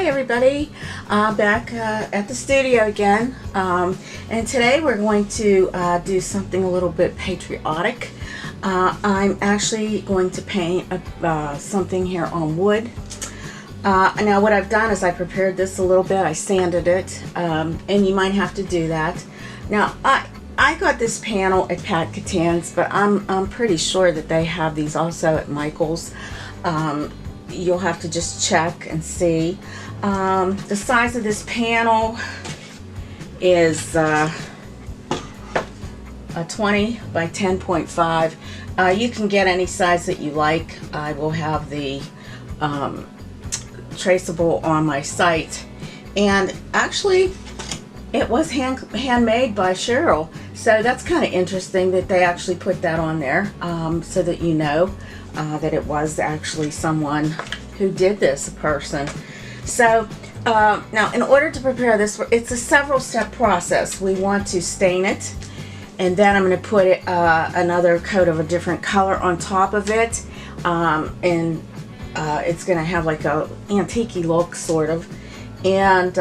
Hi everybody, back at the studio again, and today we're going to do something a little bit patriotic. I'm actually going to paint something here on wood. Now what I've done is I prepared this a little bit, I sanded it, and you might have to do that. Now I got this panel at Pat Catan's, but I'm pretty sure that they have these also at Michael's. You'll have to just check and see. The size of this panel is a 20 by 10.5. You can get any size that you like. I will have the Traceable on my site, and actually it was handmade by Cheryl, so that's kind of interesting that they actually put that on there, so that you know that it was actually someone who did this, a person. So now in order to prepare this, it's a several step process. We want to stain it, and then I'm going to put it, another coat of a different color on top of it, and it's going to have like a antique-y look sort of, and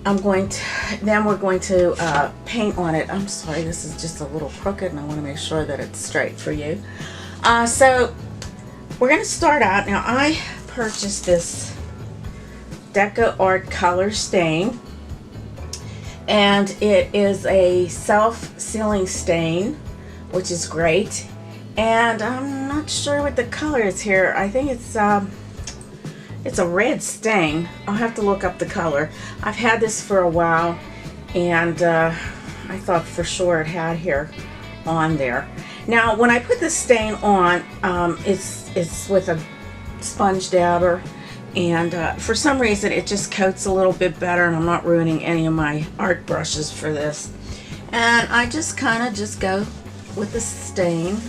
we're going to paint on it. I'm sorry, this is just a little crooked and I want to make sure that it's straight for you. So we're going to start out. Now I purchased this Deco Art color stain, and it is a self-sealing stain, which is great, and I'm not sure what the color is here. I think it's a red stain. I'll have to look up the color. I've had this for a while, and I thought for sure it had here on there. Now when I put the stain on, it's with a sponge dabber, and for some reason it just coats a little bit better, and I'm not ruining any of my art brushes for this. And I just kind of just go with the stain,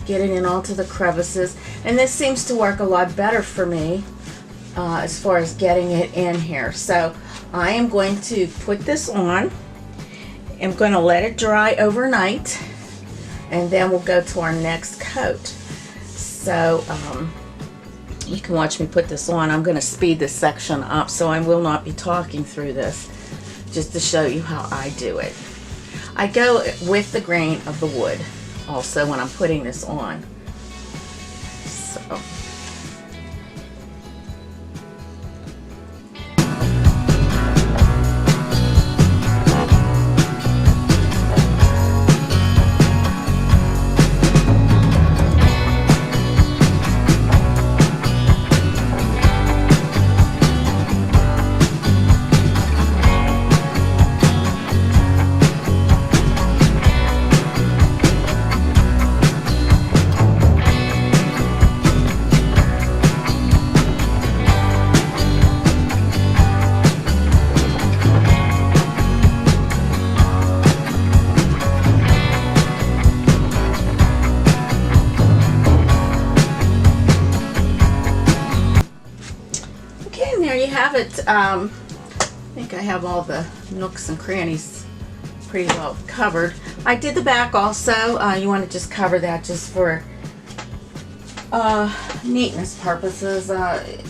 get it in all to the crevices, and this seems to work a lot better for me as far as getting it in here. So I am going to put this on. I'm going to let it dry overnight, and then we'll go to our next coat. So you can watch me put this on. I'm going to speed this section up, so I will not be talking through this, just to show you how I do it. I go with the grain of the wood also when I'm putting this on. So have it. I think I have all the nooks and crannies pretty well covered. I did the back also. You want to just cover that just for neatness purposes.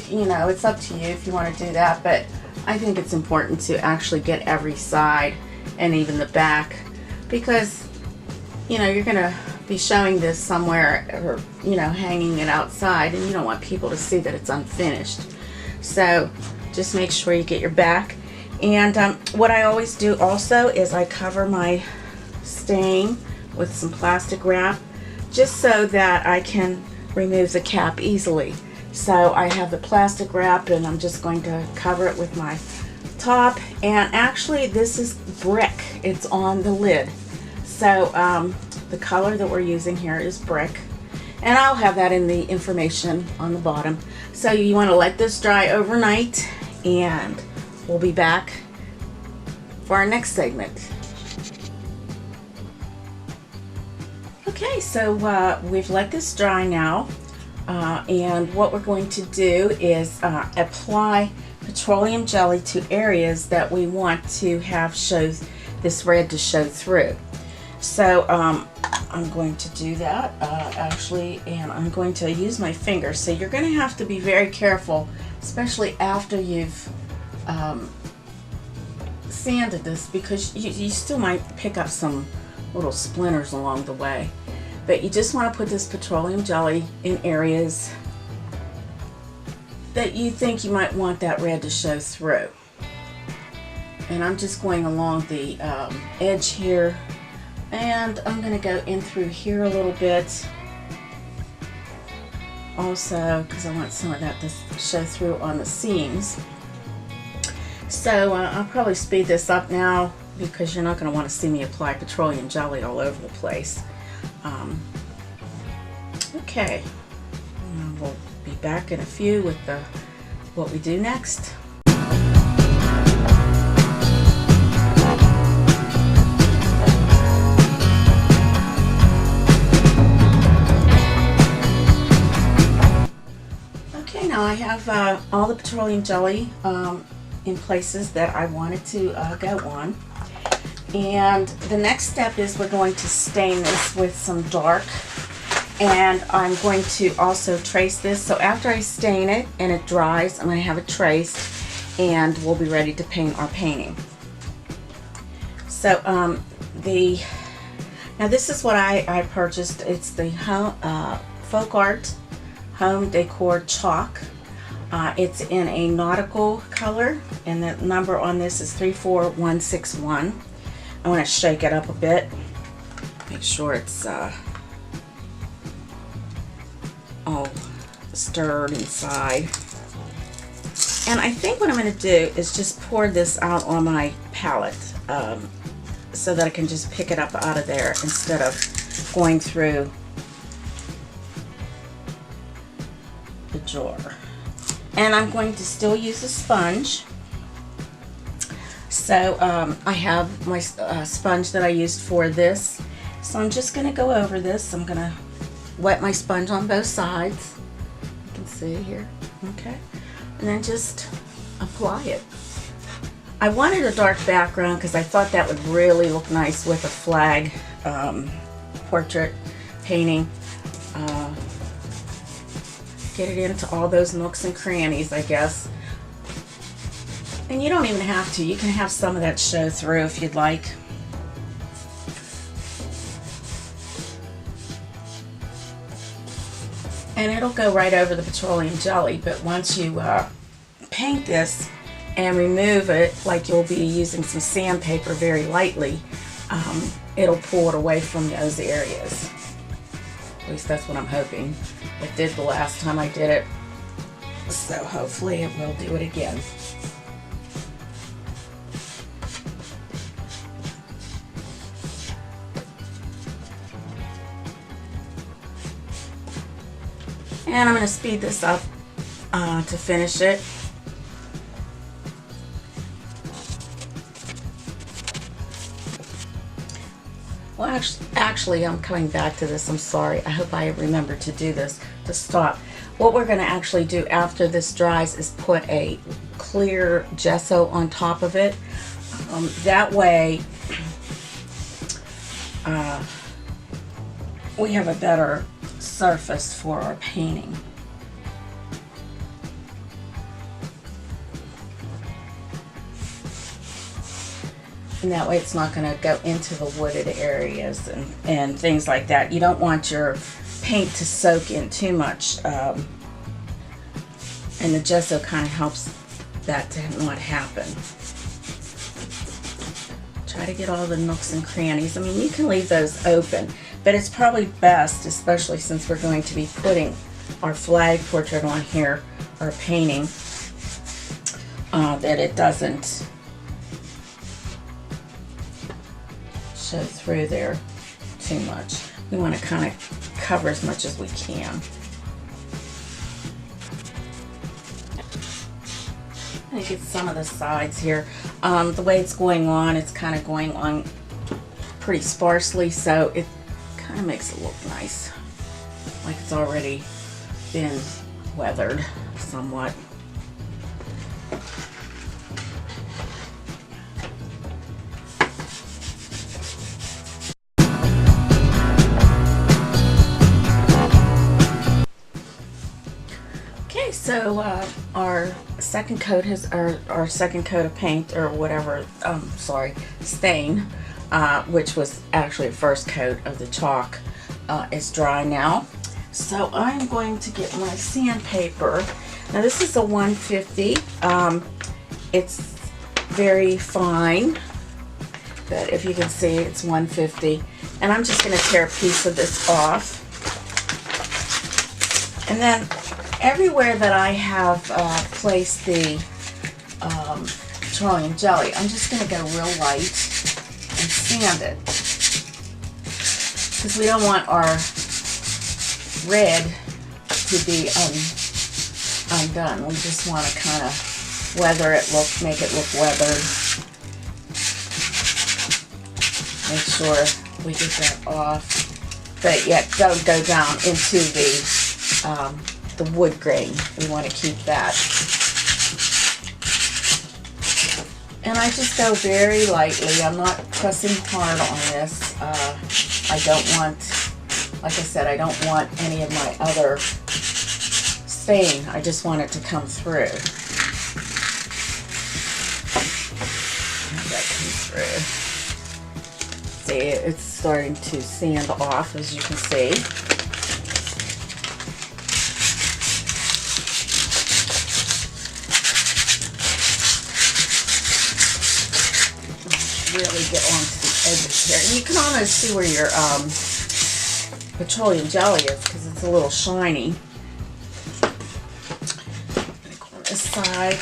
You know, it's up to you if you want to do that, but I think it's important to actually get every side and even the back, because you know you're gonna be showing this somewhere, or you know, hanging it outside, and you don't want people to see that it's unfinished. So just make sure you get your back. And what I always do also is I cover my stain with some plastic wrap, just so that I can remove the cap easily. So I have the plastic wrap, and I'm just going to cover it with my top. And actually this is brick, it's on the lid. So the color that we're using here is brick, and I'll have that in the information on the bottom. So you want to let this dry overnight, and we'll be back for our next segment. Okay, so we've let this dry now, and what we're going to do is apply petroleum jelly to areas that we want to have this red to show through. So I'm going to do that actually, and I'm going to use my fingers. So you're going to have to be very careful, especially after you've sanded this, because you still might pick up some little splinters along the way. But you just want to put this petroleum jelly in areas that you think you might want that red to show through. And I'm just going along the edge here, and I'm going to go in through here a little bit also, because I want some of that to show through on the seams. So I'll probably speed this up now, because you're not going to want to see me apply petroleum jelly all over the place. Okay, we'll be back in a few with what we do next. Okay, now I have all the petroleum jelly in places that I wanted to go on. And the next step is we're going to stain this with some dark, and I'm going to also trace this. So after I stain it and it dries, I'm going to have it traced, and we'll be ready to paint our painting. So now this is what I purchased. It's the Folk Art Home Decor Chalk. It's in a nautical color, and the number on this is 34161. I want to shake it up a bit, make sure it's all stirred inside. And I think what I'm going to do is just pour this out on my palette so that I can just pick it up out of there instead of going through the jar. And I'm going to still use a sponge. So I have my sponge that I used for this. So I'm just going to go over this. I'm going to wet my sponge on both sides. You can see here. Okay. And then just apply it. I wanted a dark background because I thought that would really look nice with a flag portrait painting. Get it into all those nooks and crannies, I guess. And you don't even have to. You can have some of that show through if you'd like. And it'll go right over the petroleum jelly, but once you paint this and remove it, like you'll be using some sandpaper very lightly, it'll pull it away from those areas. At least that's what I'm hoping. It did the last time I did it, so hopefully it will do it again. And I'm going to speed this up to finish it. Well, actually, I'm coming back to this. I'm sorry. I hope I remember to do this to stop. What we're going to actually do after this dries is put a clear gesso on top of it. That way, we have a better surface for our painting. And that way it's not going to go into the wooded areas and things like that. You don't want your paint to soak in too much, and the gesso kind of helps that to not happen. Try to get all the nooks and crannies. I mean, you can leave those open, but it's probably best, especially since we're going to be putting our flag portrait on here, our painting, that it doesn't show through there too much. We want to kind of cover as much as we can. I get some of the sides here. The way it's going on, it's kind of going on pretty sparsely, so it kind of makes it look nice, like it's already been weathered somewhat. So our second coat our second coat of paint or whatever, stain, which was actually the first coat of the chalk, is dry now. So I'm going to get my sandpaper. Now this is a 150. It's very fine, but if you can see, it's 150. And I'm just going to tear a piece of this off. And then everywhere that I have placed the petroleum jelly, I'm just going to go real light and sand it, because we don't want our red to be undone. We just want to kind of weather it, make it look weathered. Make sure we get that off, but yet don't go down into the wood grain. We want to keep that. And I just go very lightly. I'm not pressing hard on this. I don't want, like I said, I don't want any of my other stain. I just want it to come through. Have that come through. See, it's starting to sand off, as you can see. Really get onto the edges here. And you can almost see where your petroleum jelly is, because it's a little shiny. I'm going to go on this side.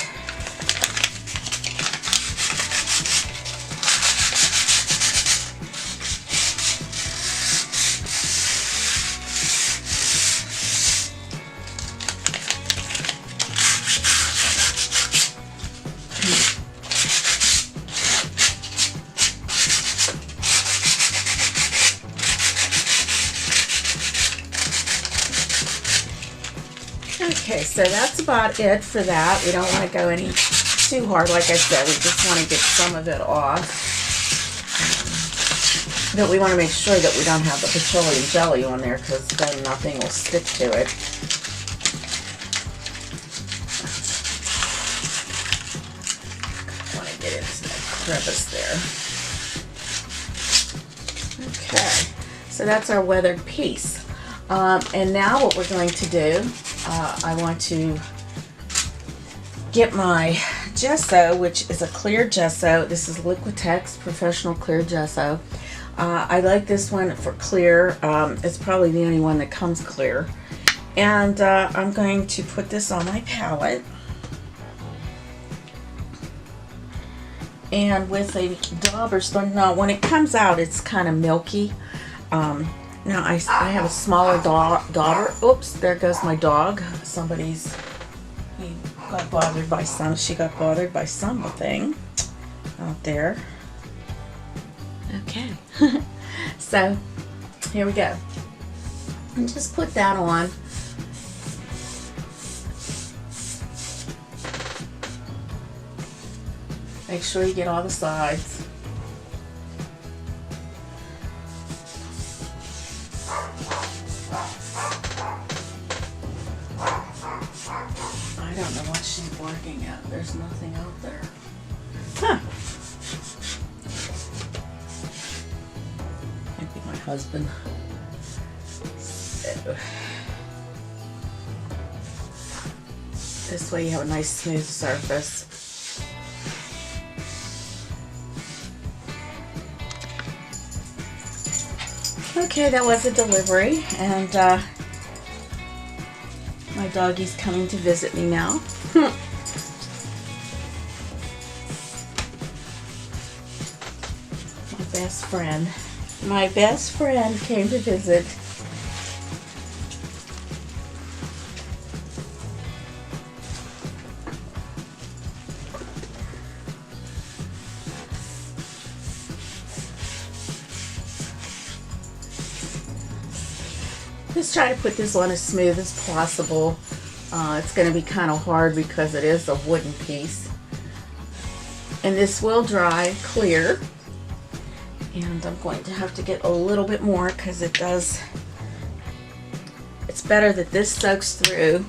Okay, so that's about it for that. We don't want to go any too hard. Like I said, we just want to get some of it off. But we want to make sure that we don't have the petroleum jelly on there, because then nothing will stick to it. I want to get into that crevice there. Okay, so that's our weathered piece. And now what we're going to do, I want to get my gesso, which is a clear gesso. This is Liquitex Professional Clear Gesso. I like this one for clear. It's probably the only one that comes clear. And I'm going to put this on my palette. And with a dauber stone, now when it comes out, it's kind of milky. Now I have a smaller daughter. Oops, there goes my dog. He got bothered by she got bothered by something out there. Okay, so here we go. And just put that on. Make sure you get all the sides. I don't know what she's barking at. There's nothing out there. Huh. Might be my husband. So, this way you have a nice smooth surface. Okay, that was a delivery, and my doggy's coming to visit me now. My best friend came to visit. Just try to put this on as smooth as possible. It's going to be kind of hard because it is a wooden piece. And this will dry clear. And I'm going to have to get a little bit more because it does. It's better that this soaks through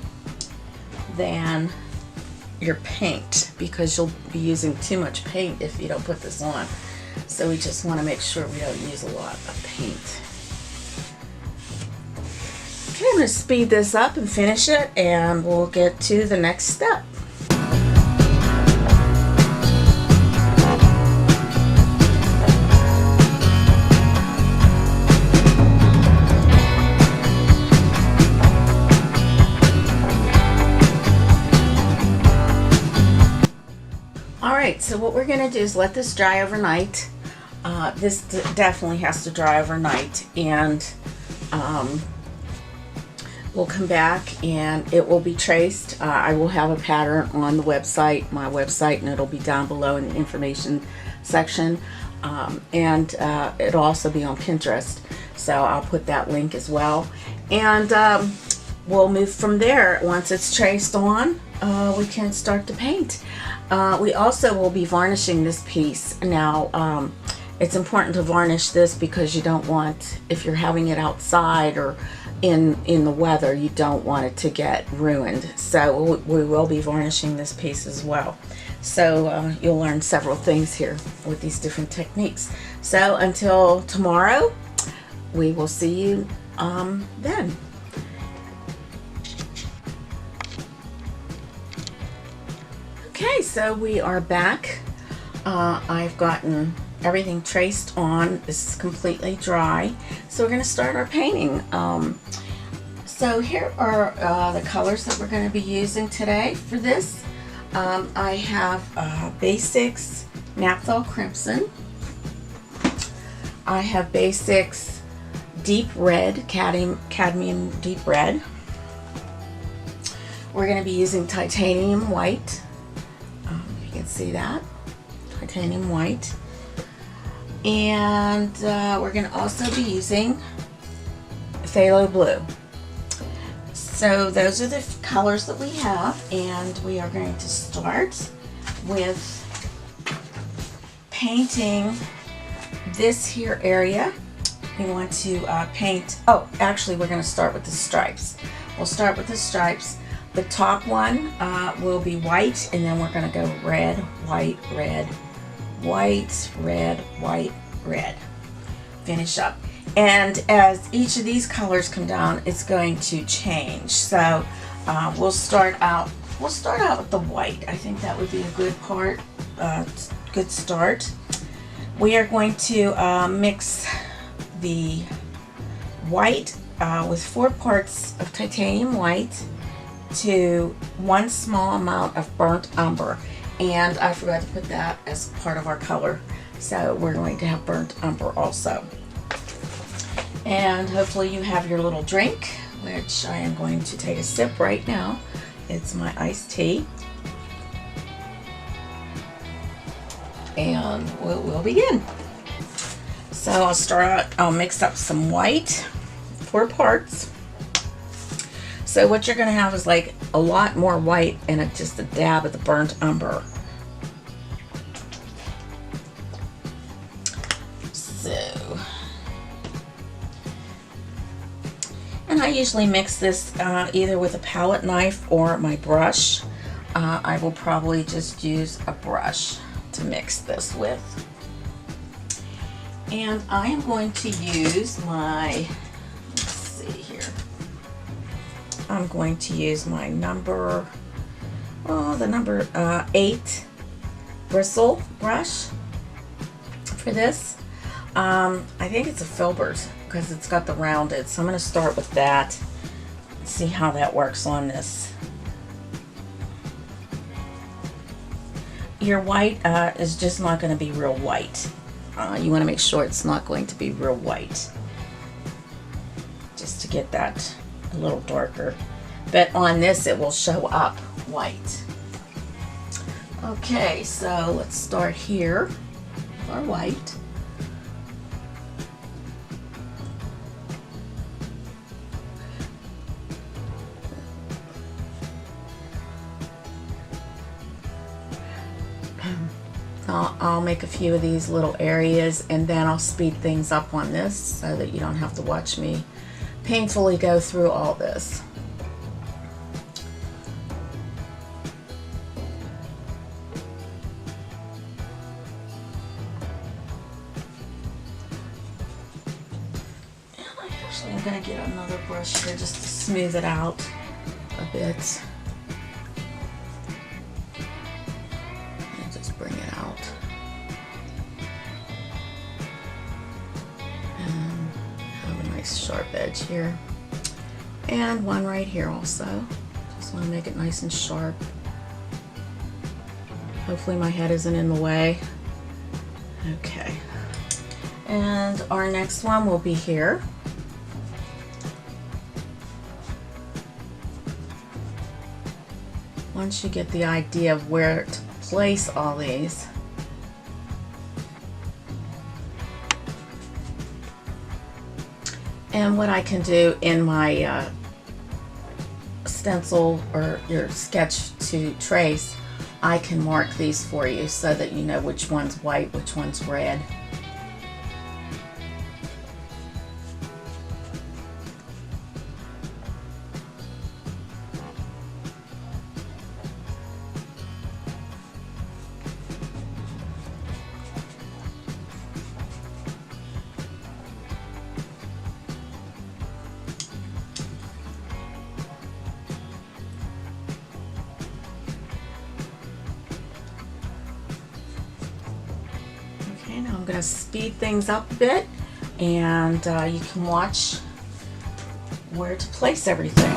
than your paint, because you'll be using too much paint if you don't put this on. So we just want to make sure we don't use a lot of paint. Okay, I'm going to speed this up and finish it, and we'll get to the next step. Alright, so what we're going to do is let this dry overnight. This definitely has to dry overnight, and we'll come back and it will be traced. I will have a pattern on the website, my website, and it'll be down below in the information section. And it'll also be on Pinterest, so I'll put that link as well. And we'll move from there. Once it's traced on, we can start to paint. We also will be varnishing this piece. Now, it's important to varnish this because you don't want, if you're having it outside or in the weather, you don't want it to get ruined. So we will be varnishing this piece as well. So you'll learn several things here with these different techniques. So until tomorrow, we will see you then. Okay, so we are back. I've gotten everything traced on. This is completely dry. So we're going to start our painting. So here are the colors that we're going to be using today for this. I have Basics Naphtha Crimson. I have Basics Deep Red, Cadmium Deep Red. We're going to be using Titanium White. You can see that. Titanium White. And we're going to also be using Phthalo Blue. So those are the colors that we have, and we are going to start with painting this here area. We want to paint, oh, actually we're going to start with the stripes. We'll start with the stripes. The top one will be white, and then we're going to go red, white, red, white, red, white, red. Finish up. And as each of these colors come down, it's going to change. So we'll start out with the white. I think that would be a good part, good start. We are going to mix the white with 4 parts of titanium white to 1 small amount of burnt umber. And I forgot to put that as part of our color. So we're going to have burnt umber also. And hopefully you have your little drink, which I am going to take a sip right now. It's my iced tea. And we'll begin. So I'll start out, I'll mix up some white, 4 parts. So what you're going to have is like a lot more white and just a dab of the burnt umber. So, and I usually mix this either with a palette knife or my brush. I will probably just use a brush to mix this with. And I am going to use my, let's see here, I'm going to use my number, the number 8 bristle brush for this. I think it's a filbert because it's got the rounded, so I'm going to start with that, see how that works on this. Your white is just not going to be real white. You want to make sure it's not going to be real white, just to get that a little darker. But on this it will show up white. Okay, so let's start here with our white. I'll make a few of these little areas, and then I'll speed things up on this so that you don't have to watch me painfully go through all this. Actually, I'm going to get another brush here just to smooth it out a bit. And just bring it out. And have a nice sharp edge here. And one right here also. Just want to make it nice and sharp. Hopefully my head isn't in the way. Okay. And our next one will be here. Once you get the idea of where to place all these, and what I can do in my stencil or your sketch to trace, I can mark these for you so that you know which one's white, which one's red. Now I'm going to speed things up a bit, and you can watch where to place everything.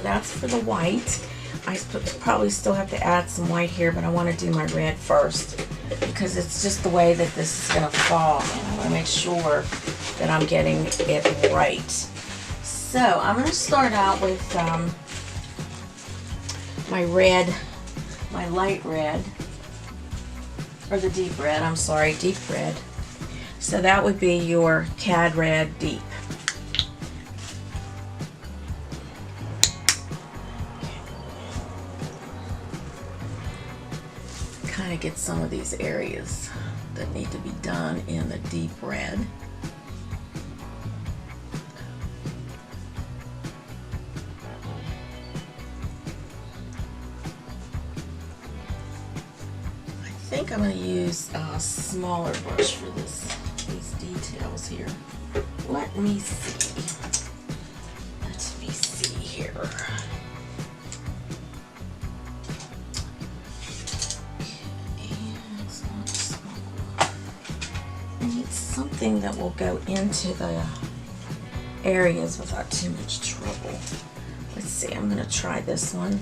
That's for the white. I probably still have to add some white here, but I want to do my red first because it's just the way that this is going to fall, and I want to make sure that I'm getting it right. So I'm going to start out with my red, my light red, or the deep red, I'm sorry, deep red. So that would be your Cad Red Deep. Kind of get some of these areas that need to be done in the deep red. I think I'm going to use a smaller brush for these details here. Let me see. Let me see here. Something that will go into the areas without too much trouble. Let's see, I'm going to try this one.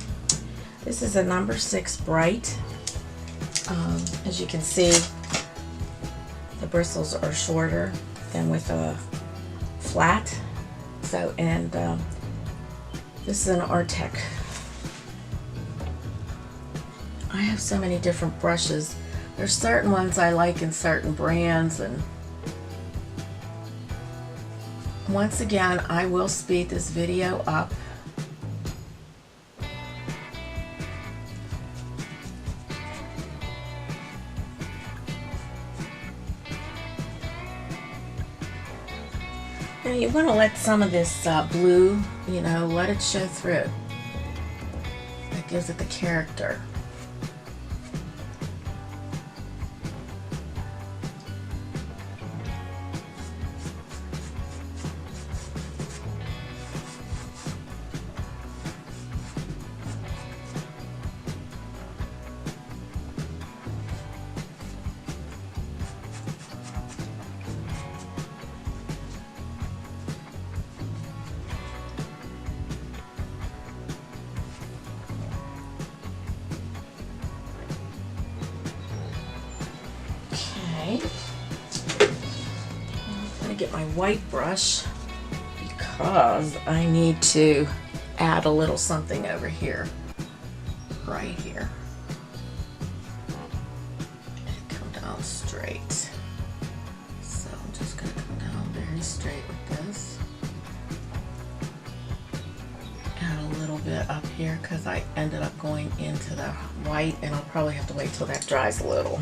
This is a number 6 bright. As you can see, the bristles are shorter than with a flat. So, and this is an Artec. I have so many different brushes. There's certain ones I like in certain brands, and once again, I will speed this video up. Now you want to let some of this blue, you know, let it show through. That gives it the character. Okay. I'm going to get my white brush because I need to add a little something over here, right here. And come down straight. So I'm just going to come down very straight with this. Add a little bit up here because I ended up going into the white, and I'll probably have to wait till that dries a little.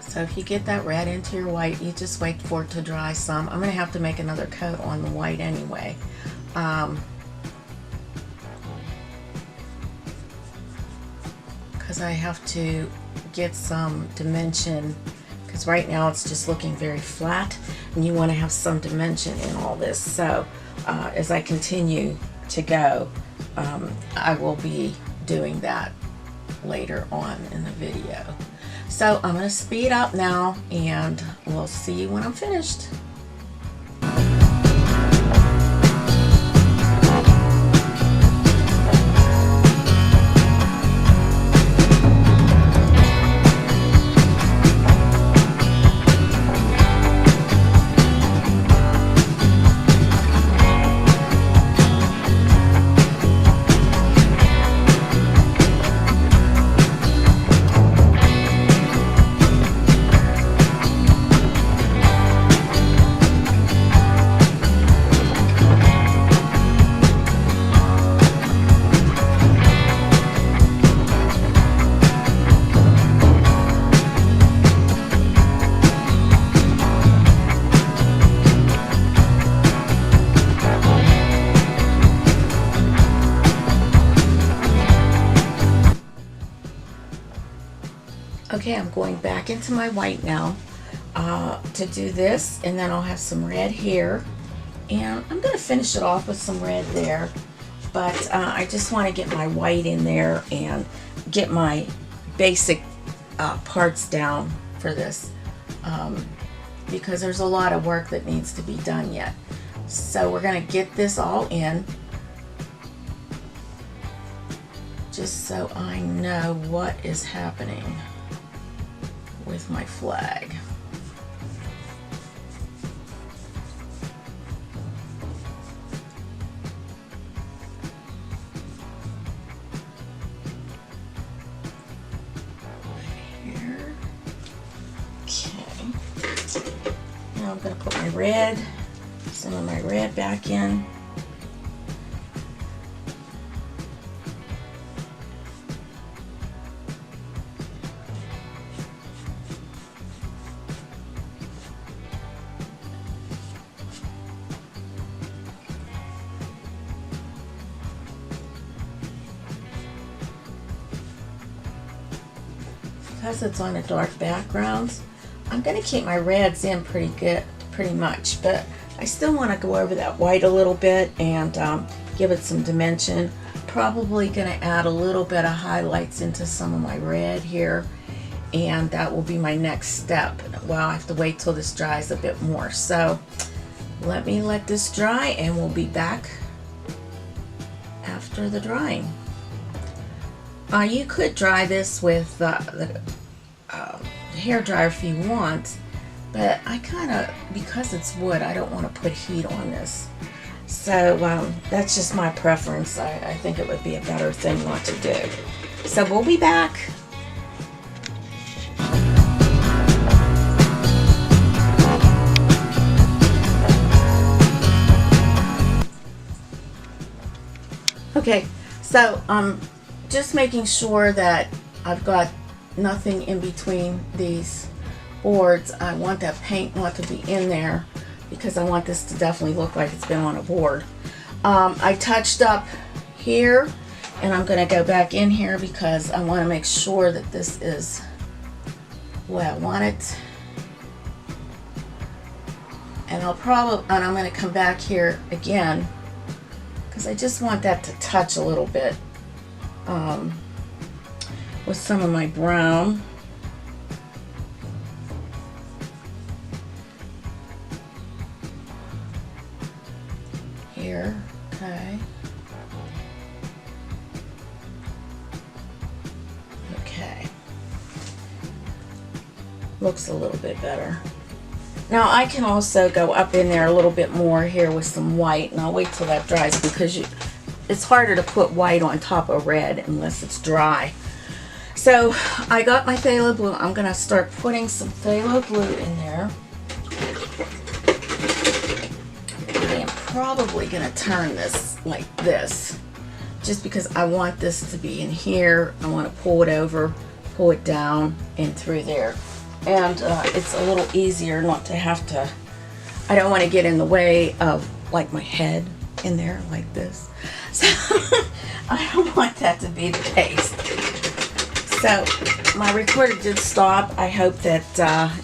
So if you get that red into your white, you just wait for it to dry some. I'm going to have to make another coat on the white anyway. Because I have to get some dimension, because right now it's just looking very flat, and you want to have some dimension in all this. So as I continue to go, I will be doing that later on in the video. So I'm going to speed up now, and we'll see you when I'm finished. Okay, I'm going back into my white now to do this, and then I'll have some red here, and I'm going to finish it off with some red there, but I just want to get my white in there and get my basic parts down for this, because there's a lot of work that needs to be done yet. So we're going to get this all in, just so I know what is happening with my flag. Here. Okay. Now I'm going to put my red, some of my red back in. Because it's on a dark background, I'm going to keep my reds in pretty much, but I still want to go over that white a little bit and give it some dimension. Probably going to add a little bit of highlights into some of my red here, and that will be my next step. Well, I have to wait till this dries a bit more, so let this dry, and we'll be back after the drying. You could dry this with the hair dryer if you want, but I because it's wood, I don't want to put heat on this. So that's just my preference. I think it would be a better thing not to do. So we'll be back. Okay, so just making sure that I've got nothing in between these boards. I want that paint not to be in there because I want this to definitely look like it's been on a board. I touched up here, and I'm going to go back in here because I want to make sure that this is the way I want it. And I'm going to come back here again because I just want that to touch a little bit with some of my brown. Here, okay. Okay. Looks a little bit better. Now I can also go up in there a little bit more here with some white, and I'll wait till that dries because it's harder to put white on top of red unless it's dry. So I got my phthalo blue. I'm gonna start putting some phthalo blue in there. I am probably gonna turn this like this, just because I want this to be in here. I want to pull it over, pull it down and through there. And it's a little easier not to have to, I don't want to get in the way of like my head in there like this. So I don't want that to be the case. So my recorder did stop. I hope that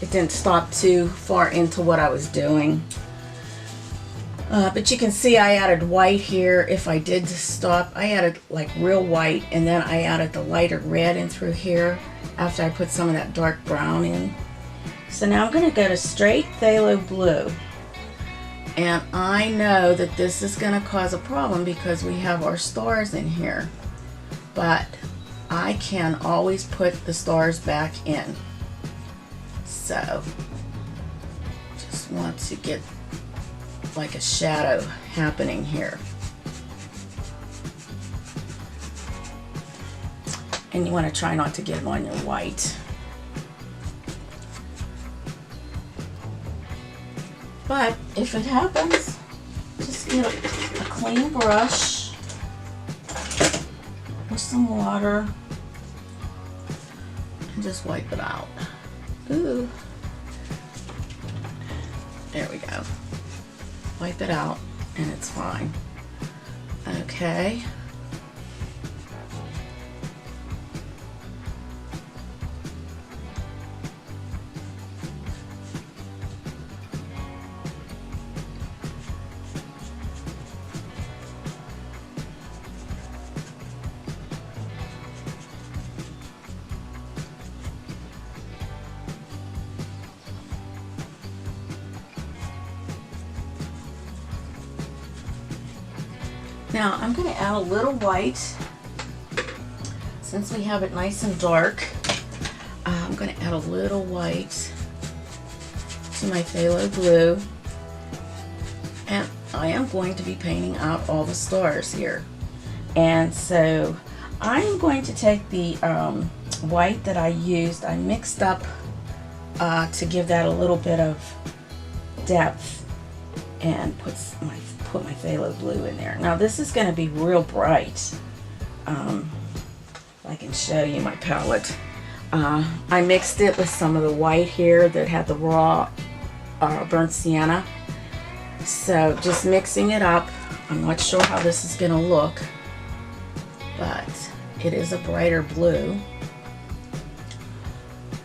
it didn't stop too far into what I was doing. But you can see I added white here. If I did stop, I added like real white, and then I added the lighter red in through here after I put some of that dark brown in. So now I'm going to go to straight phthalo blue. And I know that this is going to cause a problem because we have our stars in here. But I can always put the stars back in. So just want to get like a shadow happening here. And you want to try not to get it on your white. But if it happens, just get a clean brush with some water and just wipe it out. Ooh. There we go. Wipe it out and it's fine. Okay. Now I'm going to add a little white since we have it nice and dark. I'm going to add a little white to my phthalo blue, and I am going to be painting out all the stars here. And so I am going to take the white that I used, I mixed up to give that a little bit of depth, and put my phthalo blue in there. Now this is going to be real bright. I can show you my palette. I mixed it with some of the white here that had the raw burnt sienna. So just mixing it up. I'm not sure how this is going to look, but it is a brighter blue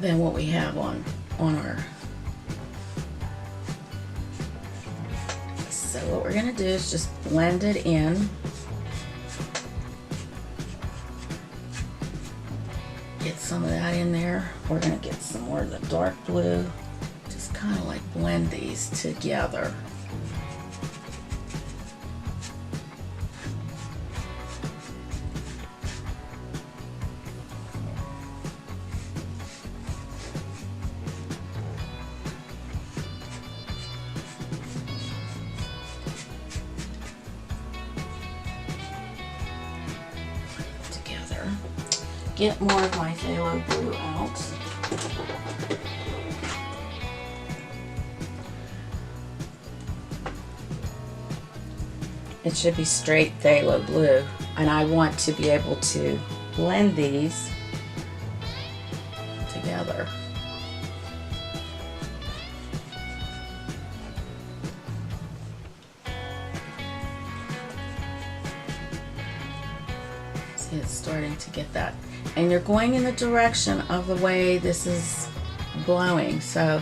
than what we have on our. So what we're going to do is just blend it in. Get some of that in there. We're going to get some more of the dark blue. Just kind of like blend these together. Get more of my phthalo blue out. It should be straight phthalo blue, and I want to be able to blend these together. See, it's starting to get that. And you're going in the direction of the way this is blowing, so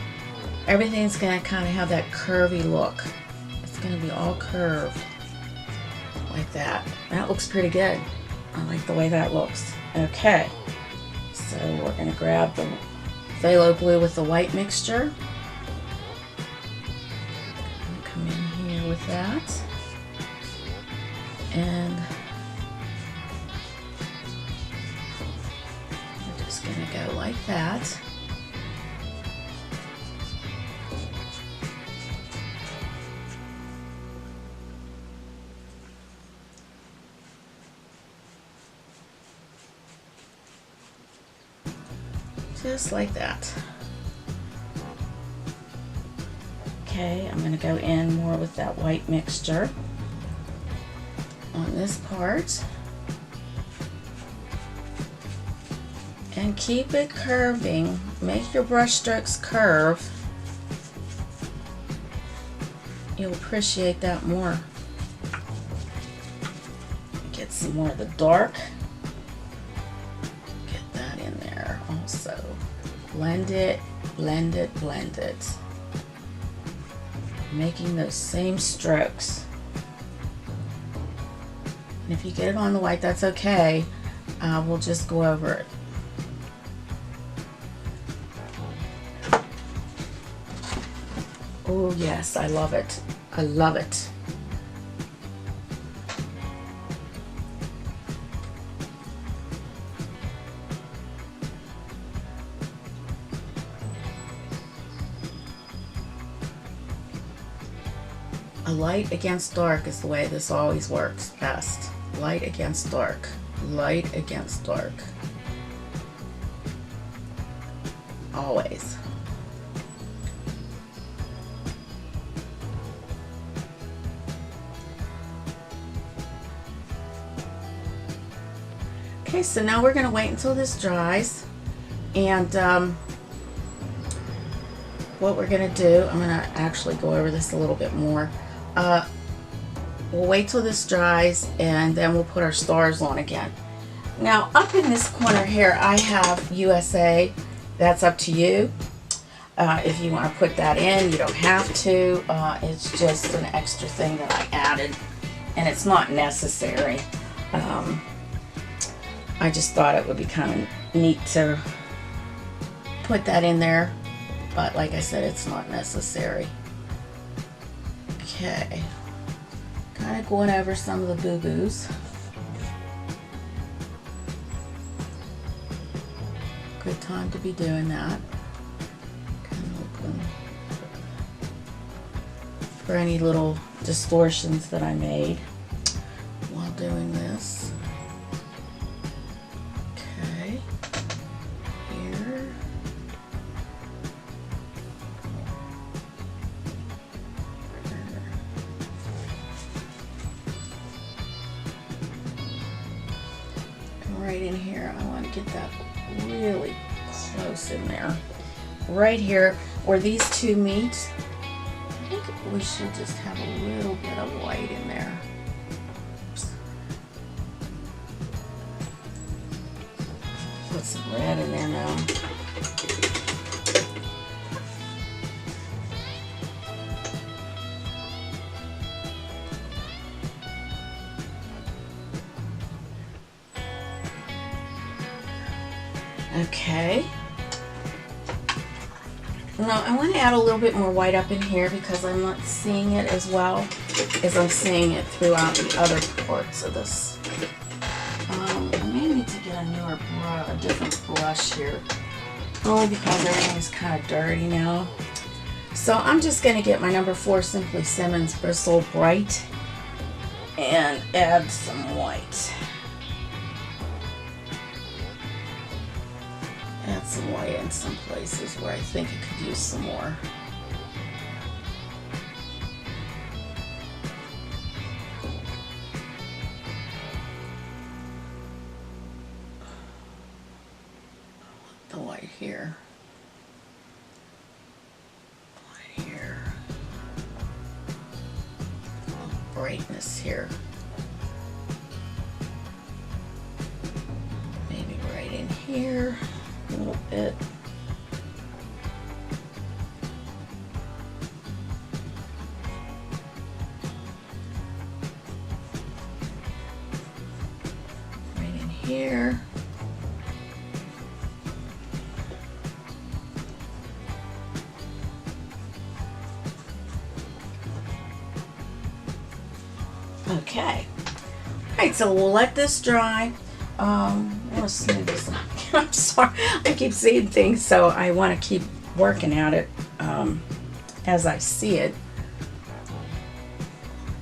everything's going to kind of have that curvy look. It's going to be all curved like that. That looks pretty good. I like the way that looks. Okay, So we're going to grab the phthalo blue with the white mixture. Come in here with that. And we're just going to go like that. Just like that. Okay, I'm going to go in more with that white mixture on this part. And keep it curving. Make your brush strokes curve. You'll appreciate that more. Get some more of the dark. Get that in there also. Blend it, blend it, blend it. Making those same strokes. And if you get it on the white, that's okay. We'll just go over it. Oh yes, I love it. I love it. A light against dark is the way this always works best. Light against dark. Light against dark. Always. Okay, so now we're going to wait until this dries, and what we're going to do, I'm going to actually go over this a little bit more. We'll wait till this dries, and then we'll put our stars on again. Now up in this corner here I have USA. That's up to you. If you want to put that in, you don't have to. It's just an extra thing that I added, and it's not necessary. I just thought it would be kind of neat to put that in there, but like I said, it's not necessary. Okay, kind of going over some of the boo-boos. Good time to be doing that. Kind of looking for any little distortions that I made while doing this. Okay, here. And right in here, I want to get that really close in there. Right here where these two meet, I think we should just have a little bit of white in there. Oops. Put some red in there now. Okay. Now I want to add a little bit more white up in here because I'm not seeing it as well as I'm seeing it throughout the other parts of this. I may need to get a newer brush, a different brush here, only because everything's kind of dirty now. So I'm just going to get my number 4 Simply Simmons Bristle Bright and add some white. Add some white in some places where I think it could use some more. The white here. White here. Brightness here. Maybe right in here. A little bit. Right in here. Okay. Alright, so we'll let this dry. I want to smooth this up. I'm sorry, I keep seeing things, so I want to keep working at it as I see it.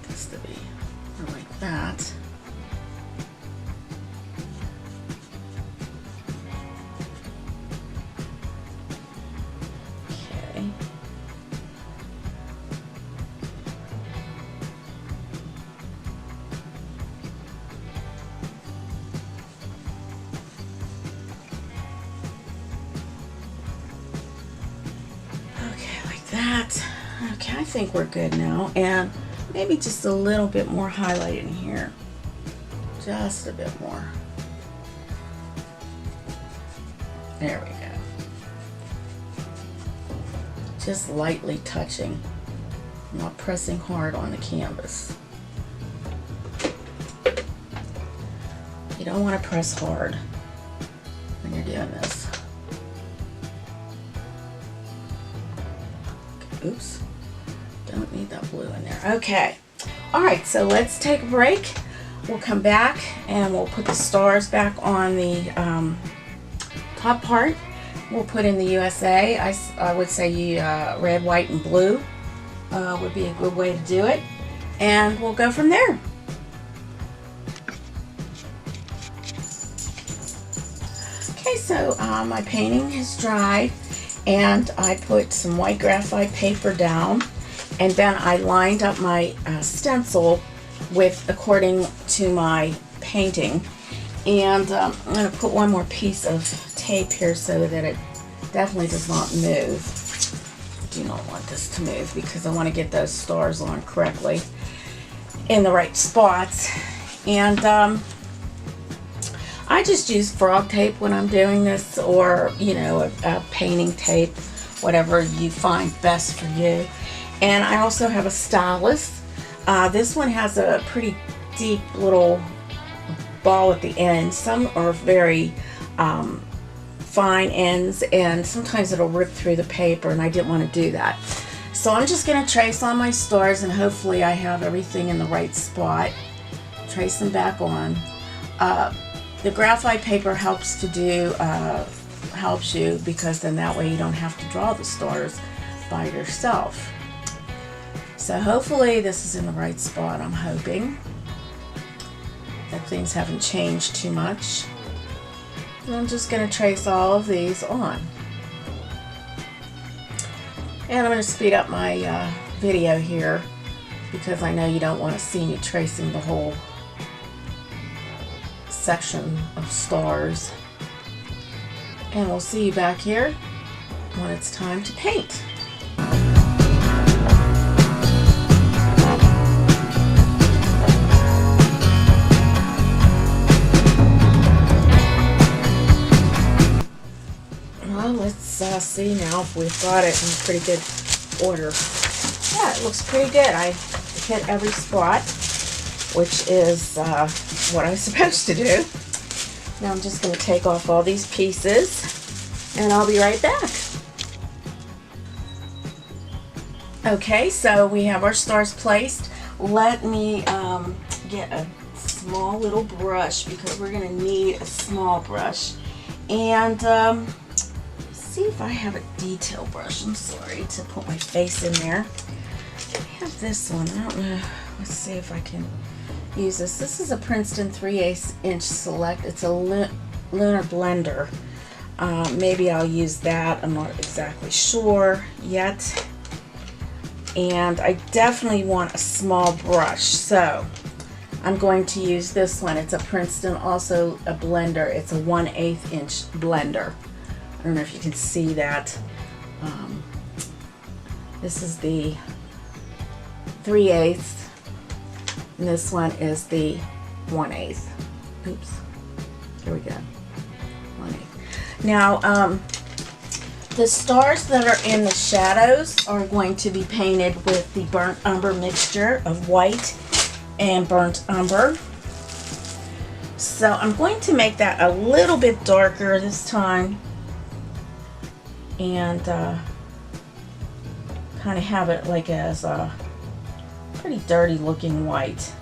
Just to be like that. Okay. That. Okay, I think we're good now, and maybe just a little bit more highlight in here, just a bit more. There we go. Just lightly touching, not pressing hard on the canvas. You don't want to press hard when you're doing this. Oops, don't need that blue in there. Okay, all right, so let's take a break. We'll come back and we'll put the stars back on the top part. We'll put in the USA. I would say red, white, and blue would be a good way to do it, and we'll go from there. Okay, so my painting has dried, and I put some white graphite paper down, and then I lined up my stencil according to my painting. And I'm going to put one more piece of tape here so that it definitely does not move. I do not want this to move because I want to get those stars on correctly in the right spots. And I just use frog tape when I'm doing this, or a painting tape, whatever you find best for you. And I also have a stylus. This one has a pretty deep little ball at the end. Some are very fine ends, and sometimes it'll rip through the paper, and I didn't want to do that. So I'm just going to trace on my stars, and hopefully I have everything in the right spot. Trace them back on. The graphite paper helps you because then that way you don't have to draw the stars by yourself. So hopefully this is in the right spot. I'm hoping that things haven't changed too much. And I'm just going to trace all of these on. And I'm going to speed up my video here because I know you don't want to see me tracing the whole section of stars. And we'll see you back here when it's time to paint. Well, let's see now if we've got it in pretty good order. Yeah, it looks pretty good. I hit every spot, which is what I'm supposed to do. Now I'm just going to take off all these pieces, and I'll be right back. Okay, so we have our stars placed. Let me get a small little brush because we're going to need a small brush. And see if I have a detail brush. I'm sorry to put my face in there. I have this one. I don't know. Let's see if I can use this. This is a Princeton 3/8 inch Select. It's a lunar blender. Maybe I'll use that. I'm not exactly sure yet. And I definitely want a small brush, so I'm going to use this one. It's a Princeton, also a blender. It's a 1/8 inch blender. I don't know if you can see that. This is the 3/8, and this one is the 1/8. Oops, here we go, 1/8. Now, the stars that are in the shadows are going to be painted with the burnt umber mixture of white and burnt umber. So I'm going to make that a little bit darker this time, and kind of have it like as a pretty dirty looking white.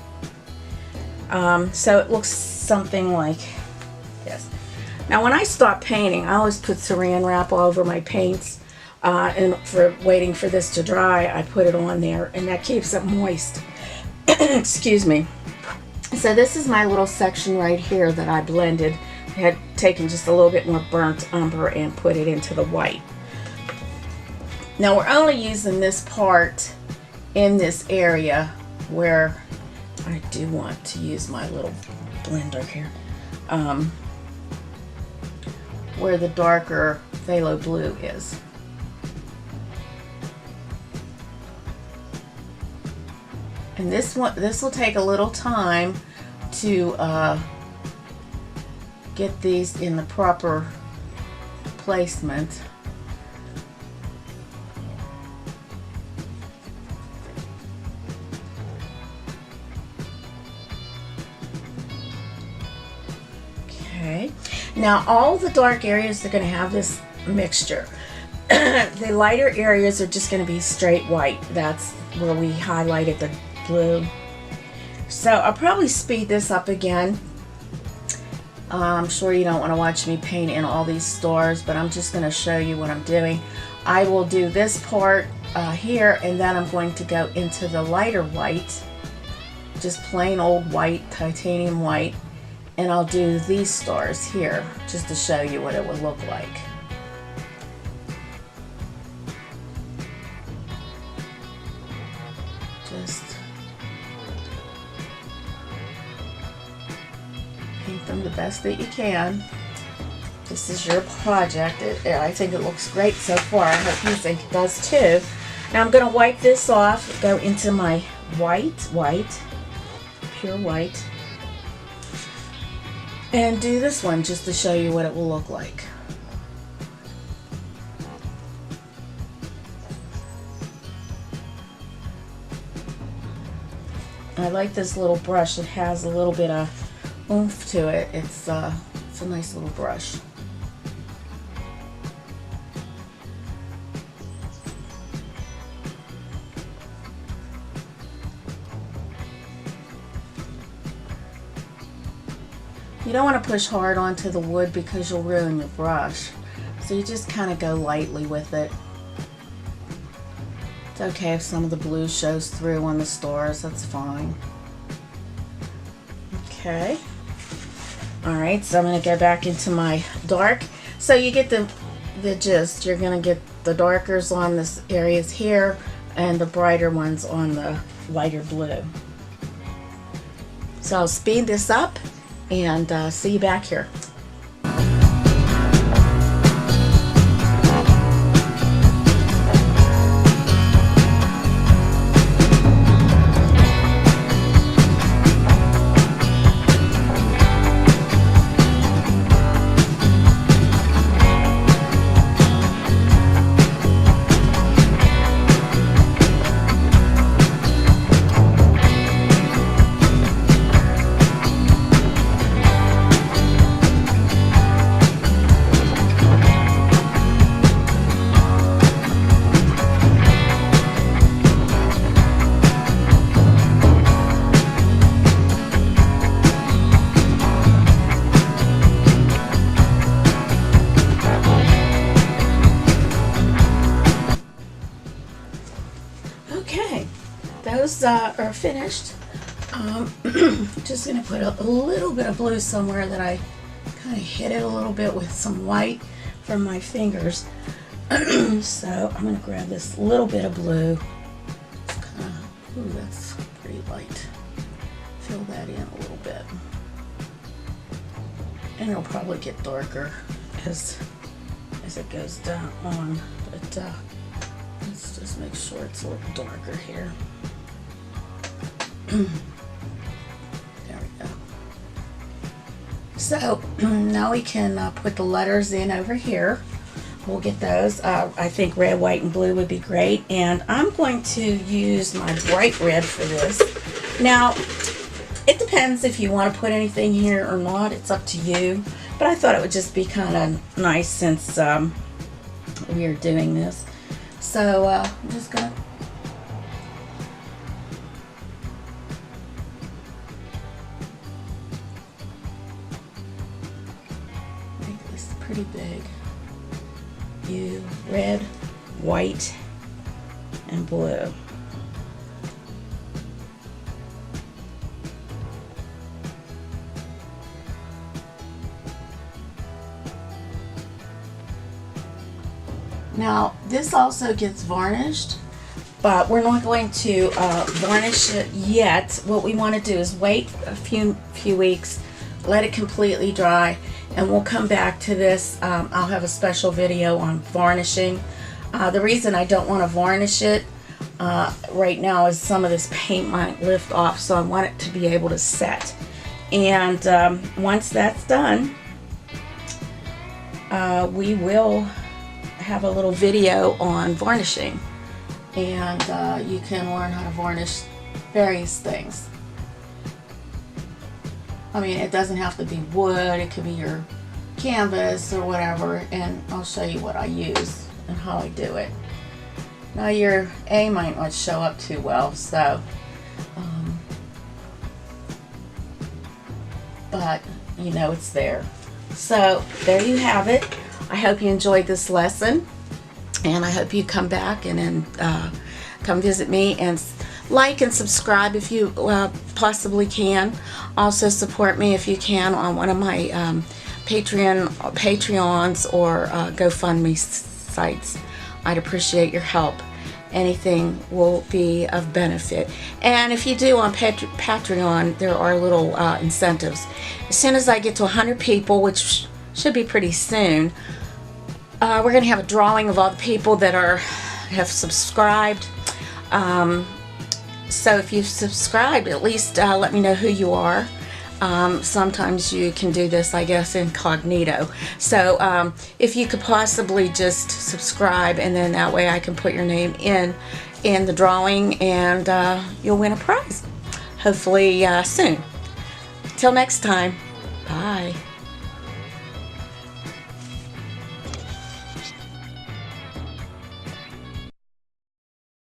So it looks something like this. Now when I stop painting, I always put saran wrap all over my paints, and for waiting for this to dry, I put it on there, and that keeps it moist. Excuse me. So this is my little section right here that I blended. I had taken just a little bit more burnt umber and put it into the white. Now we're only using this part in this area where I do want to use my little blender here, where the darker phthalo blue is. And this will take a little time to get these in the proper placement. Okay, now all the dark areas are going to have this mixture. The lighter areas are just going to be straight white. That's where we highlighted the blue. So I'll probably speed this up again. I'm sure you don't want to watch me paint in all these stars, but I'm just going to show you what I'm doing. I will do this part here, and then I'm going to go into the lighter white, just plain old white, titanium white, and I'll do these stars here just to show you what it would look like. Just paint them the best that you can. This is your project. I think it looks great so far. I hope you think it does too. Now I'm going to wipe this off, go into my white, pure white, and do this one just to show you what it will look like. I like this little brush. It has a little bit of oomph to it. It's a nice little brush. You don't want to push hard onto the wood because you'll ruin your brush. So you just kind of go lightly with it. It's okay if some of the blue shows through on the stars, that's fine. Okay. Alright, so I'm going to go back into my dark. So you get the gist. You're going to get the darkers on this areas here and the brighter ones on the lighter blue. So I'll speed this up and see you back here. Okay, those are finished. Just going to put a little bit of blue somewhere that I kind of hit it a little bit with some white from my fingers. So I'm going to grab this little bit of blue. Ooh, that's pretty light. Fill that in a little bit. And it'll probably get darker as it goes down on, but let's just make sure it's a little darker here. There we go. So now we can put the letters in over here. We'll get those. I think red, white, and blue would be great. And I'm going to use my bright red for this. Now, it depends if you want to put anything here or not. It's up to you. But I thought it would just be kind of nice since we are doing this. So I'm just going to pretty big. Red, white, and blue. Now, this also gets varnished, but we're not going to varnish it yet. What we want to do is wait a few weeks, let it completely dry, and we'll come back to this. I'll have a special video on varnishing. The reason I don't want to varnish it right now is some of this paint might lift off, so I want it to be able to set. And once that's done, we will have a little video on varnishing, and you can learn how to varnish various things. I mean, it doesn't have to be wood, it could be your canvas or whatever, and I'll show you what I use and how I do it. Now your A might not show up too well, so but you know it's there. So there you have it. I hope you enjoyed this lesson, and I hope you come back and then come visit me and like and subscribe if you possibly can. Also support me if you can on one of my Patreons or GoFundMe sites. I'd appreciate your help. Anything will be of benefit. And if you do on Patreon, there are little incentives. As soon as I get to 100 people, which should be pretty soon, we're going to have a drawing of all the people that have subscribed. So if you've subscribed, at least let me know who you are. Sometimes you can do this, I guess, incognito. So if you could possibly just subscribe, and then that way I can put your name in the drawing, and you'll win a prize. Hopefully soon. Till next time. Bye.